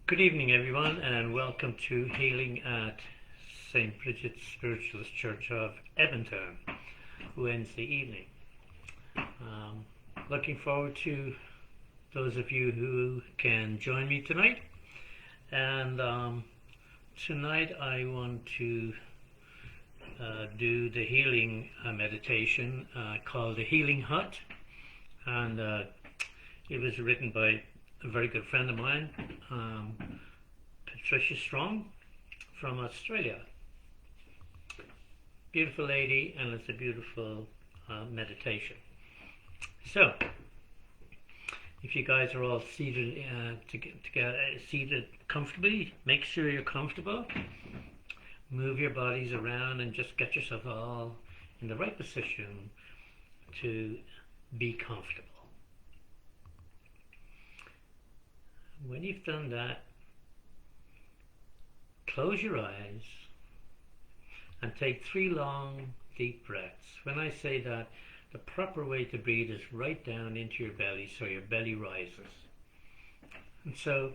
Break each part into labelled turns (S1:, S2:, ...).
S1: Good evening, everyone, and welcome to Healing at St. Bridget's Spiritualist Church of Edmonton Wednesday evening. Um, Looking forward to those of you who can join me tonight. And tonight I want to do the healing meditation called the Healing Hut. And it was written by a very good friend of mine, Patricia Strong from Australia. Beautiful lady, and it's a beautiful meditation. So, if you guys are all seated seated comfortably, make sure you're comfortable. Move your bodies around and just get yourself all in the right position to be comfortable. When you've done that, close your eyes and take 3 long, deep breaths. When I say that, the proper way to breathe is right down into your belly so your belly rises. And so,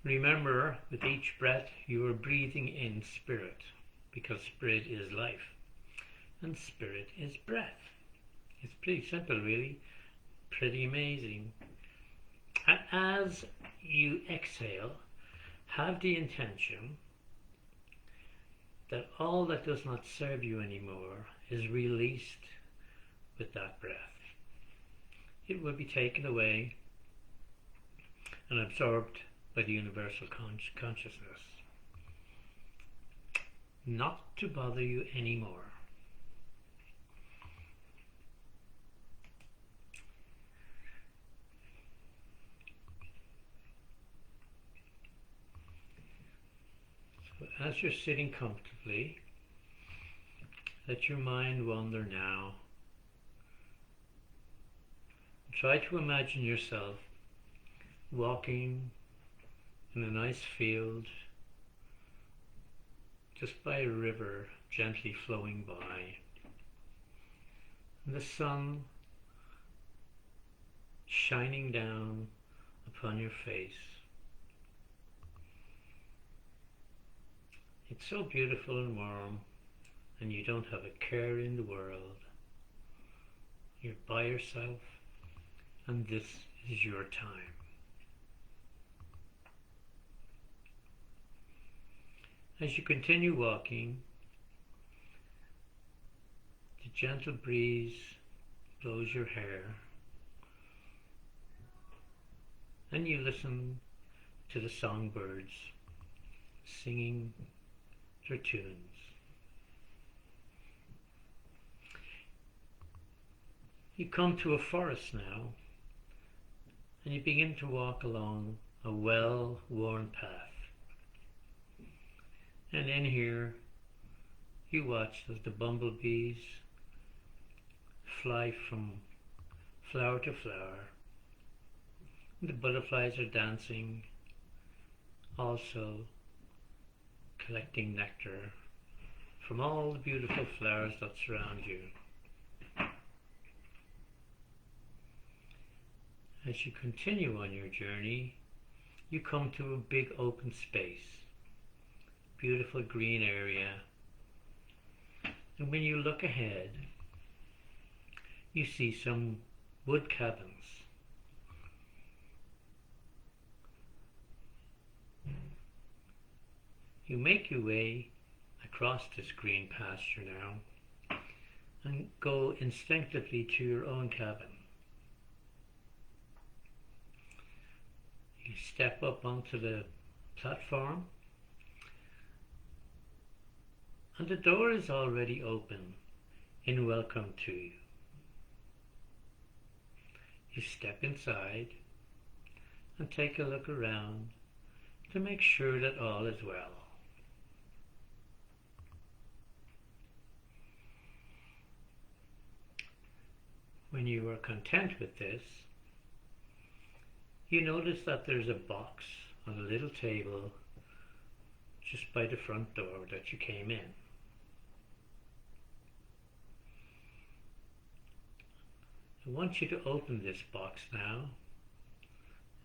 S1: remember, with each breath, you are breathing in spirit, because spirit is life, and spirit is breath. It's pretty simple, really, pretty amazing. And as you exhale, have the intention that all that does not serve you anymore is released with that breath. It will be taken away and absorbed by the universal consciousness, not to bother you anymore. As you're sitting comfortably, let your mind wander now. Try to imagine yourself walking in a nice field, just by a river gently flowing by, and the sun shining down upon your face. It's so beautiful and warm, and you don't have a care in the world. You're by yourself, and this is your time. As you continue walking, the gentle breeze blows your hair, and you listen to the songbirds singing their tunes. You come to a forest now, and you begin to walk along a well-worn path. And in here, you watch as the bumblebees fly from flower to flower. And the butterflies are dancing, also collecting nectar from all the beautiful flowers that surround you. As you continue on your journey, you come to a big open space, beautiful green area, and when you look ahead, you see some wood cabins. You make your way across this green pasture now and go instinctively to your own cabin. You step up onto the platform, and the door is already open in welcome to you. You step inside and take a look around to make sure that all is well. When you are content with this, you notice that there's a box on a little table just by the front door that you came in. I want you to open this box now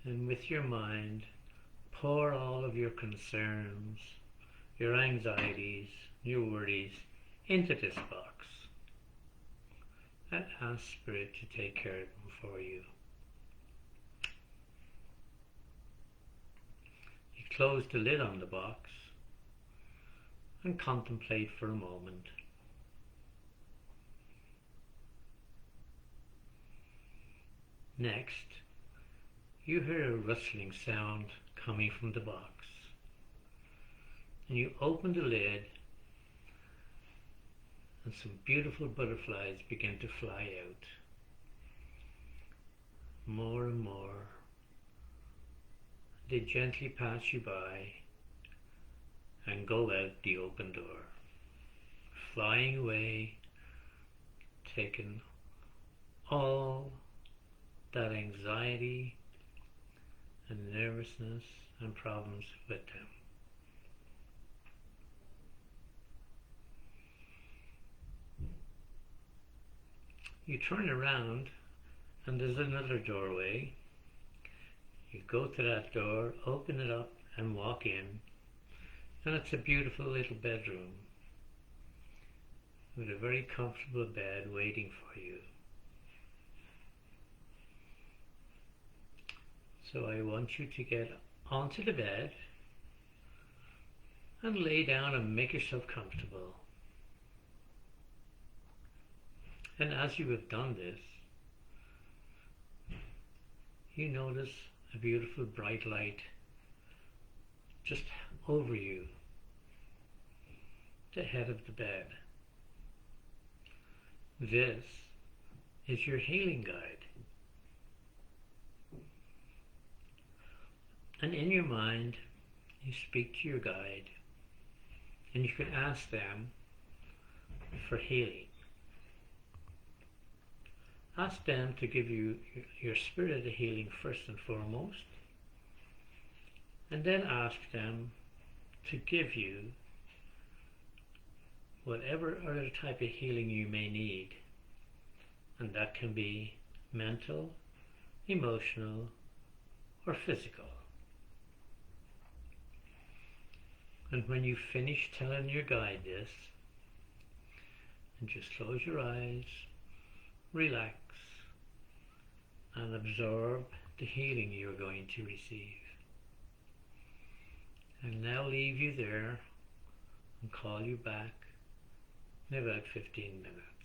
S1: and with your mind, pour all of your concerns, your anxieties, your worries into this box and ask Spirit to take care of them for you. You close the lid on the box and contemplate for a moment. Next, you hear a rustling sound coming from the box, and you open the lid and some beautiful butterflies begin to fly out. More and more. They gently pass you by and go out the open door, flying away, taking all that anxiety and nervousness and problems with them. You turn around and there's another doorway. You go to that door, open it up and walk in, and it's a beautiful little bedroom with a very comfortable bed waiting for you. So I want you to get onto the bed and lay down and make yourself comfortable. And as you have done this, you notice a beautiful bright light just over you, the head of the bed. This is your healing guide. And in your mind, you speak to your guide, and you can ask them for healing. Ask them to give you your spirit of healing first and foremost, and then ask them to give you whatever other type of healing you may need, and that can be mental, emotional, or physical. And when you finish telling your guide this, and just close your eyes, relax, and absorb the healing you're going to receive. And now leave you there and call you back in about 15 minutes.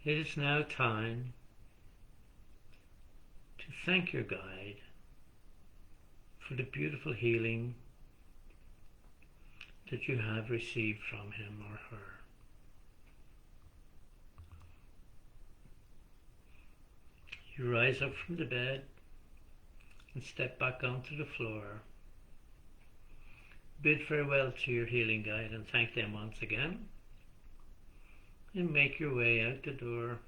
S1: It is now time to thank your guide for the beautiful healing that you have received from him or her. You rise up from the bed and step back onto the floor. Bid farewell to your healing guide and thank them once again. And make your way out the door.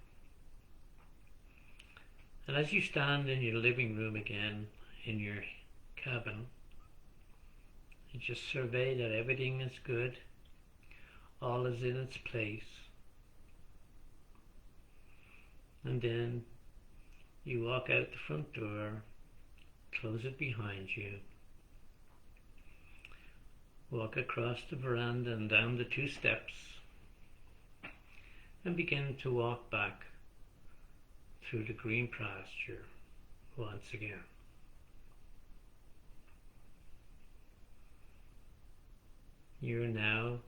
S1: And as you stand in your living room again, in your cabin, you just survey that everything is good, all is in its place. And then you walk out the front door, close it behind you, walk across the veranda and down the 2 steps, and begin to walk back through the green pasture once again. You're now,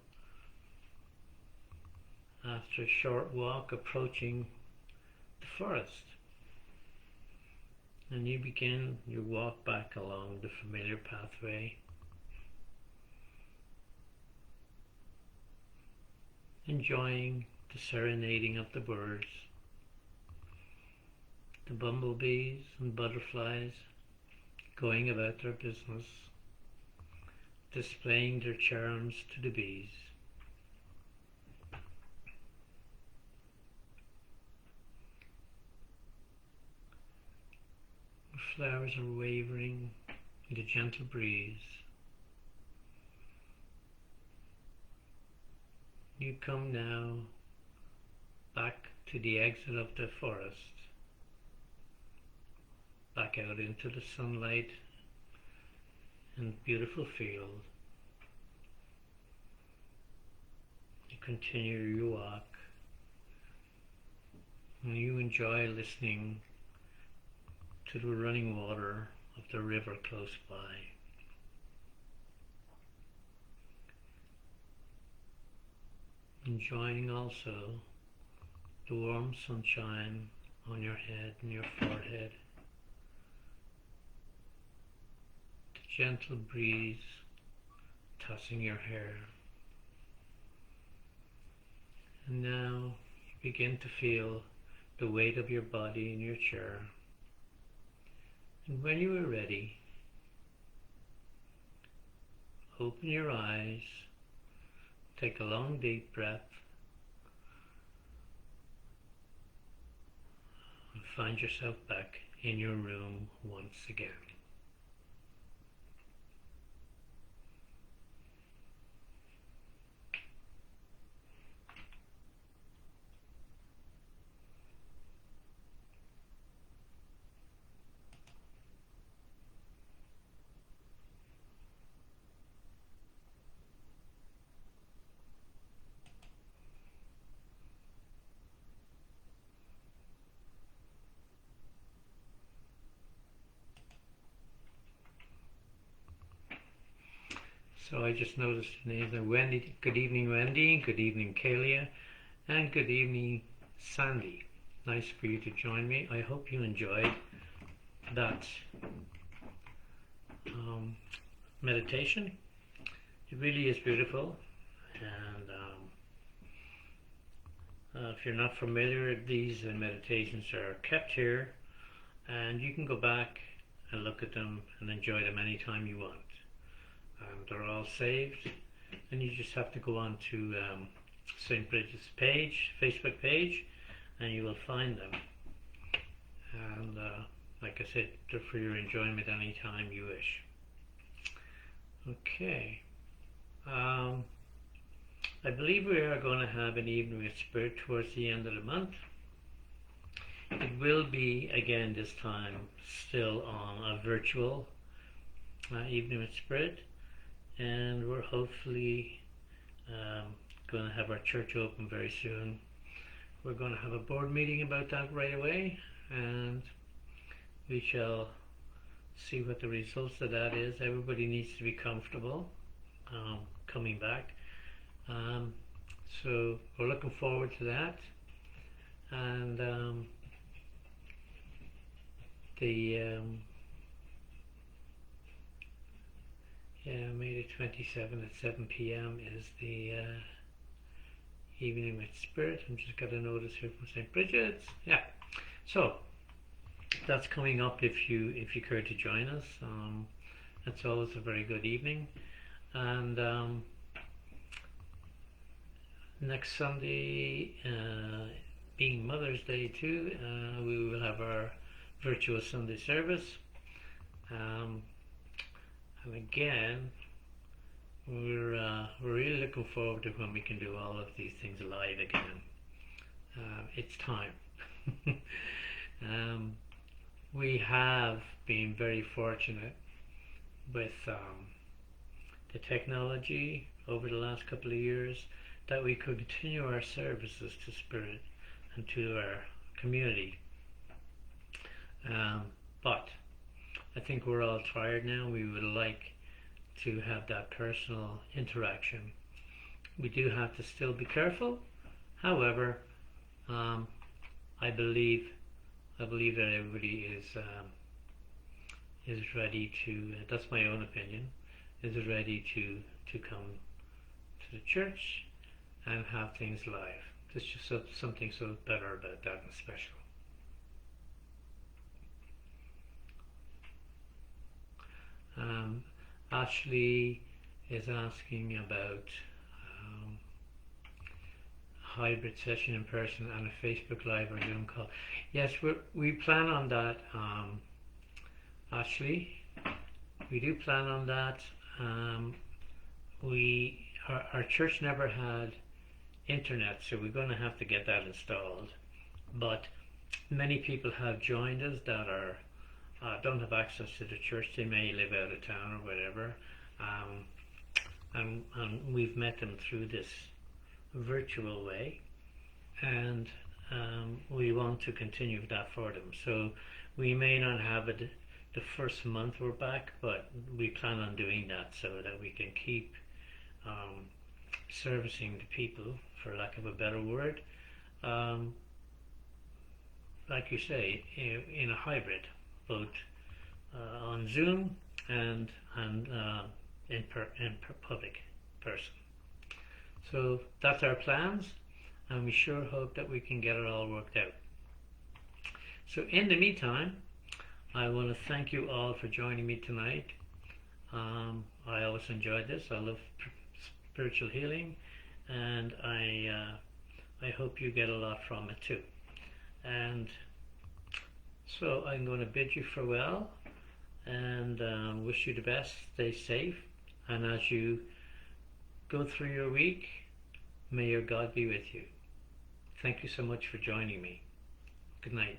S1: after a short walk, approaching the forest, and you begin your walk back along the familiar pathway, enjoying the serenading of the birds, the bumblebees and butterflies going about their business, displaying their charms to the bees. The flowers are wavering in the gentle breeze. You come now back to the exit of the forest, back out into the sunlight and beautiful field. You continue your walk and you enjoy listening to the running water of the river close by. Enjoying also the warm sunshine on your head and your forehead, the gentle breeze tossing your hair. And now you begin to feel the weight of your body in your chair. And when you are ready, open your eyes, take a long deep breath, and find yourself back in your room once again. So I just noticed the names are Wendy. Good evening, Wendy. Good evening, Kalia. And good evening, Sandy. Nice for you to join me. I hope you enjoyed that meditation. It really is beautiful. And if you're not familiar, these meditations are kept here. And you can go back and look at them and enjoy them anytime you want. They're all saved, and you just have to go on to St. Bridget's page, Facebook page, and you will find them. And like I said, they're for your enjoyment anytime you wish. Okay. I believe we are going to have an evening with Spirit towards the end of the month. It will be, again this time, still on a virtual evening with Spirit. And we're hopefully going to have our church open very soon. We're going to have a board meeting about that right away, and we shall see what the results of that is. Everybody needs to be comfortable coming back. So we're looking forward to that. and the May the 27th at 7 p.m. is the evening with Spirit. I'm just got a notice here from St. Bridget's. Yeah, so that's coming up if you care to join us. It's always a very good evening, and next Sunday, being Mother's Day too, we will have our virtual Sunday service. And again, we're really looking forward to when we can do all of these things live again. It's time. We have been very fortunate with the technology over the last couple of years that we could continue our services to Spirit and to our community. But I think we're all tired now. We would like to have that personal interaction. We do have to still be careful. However, I believe that everybody is ready to. That's my own opinion. Is ready to come to the church and have things live. There's just something so better about that and special. Ashley is asking about hybrid session in person and a Facebook Live or Zoom call. Yes, we plan on that, Ashley. We do plan on that. Our church never had internet, so we're going to have to get that installed. But many people have joined us that are don't have access to the church. They may live out of town or whatever, and we've met them through this virtual way, and we want to continue that for them. So we may not have it the first month we're back, but we plan on doing that so that we can keep servicing the people, for lack of a better word, like you say, in a hybrid, both on Zoom and in public person. So that's our plans, and we sure hope that we can get it all worked out. So in the meantime, I want to thank you all for joining me tonight. I always enjoyed this. I love spiritual healing, and I hope you get a lot from it too. And so I'm going to bid you farewell and wish you the best. Stay safe, and as you go through your week, may your God be with you. Thank you so much for joining me. Good night.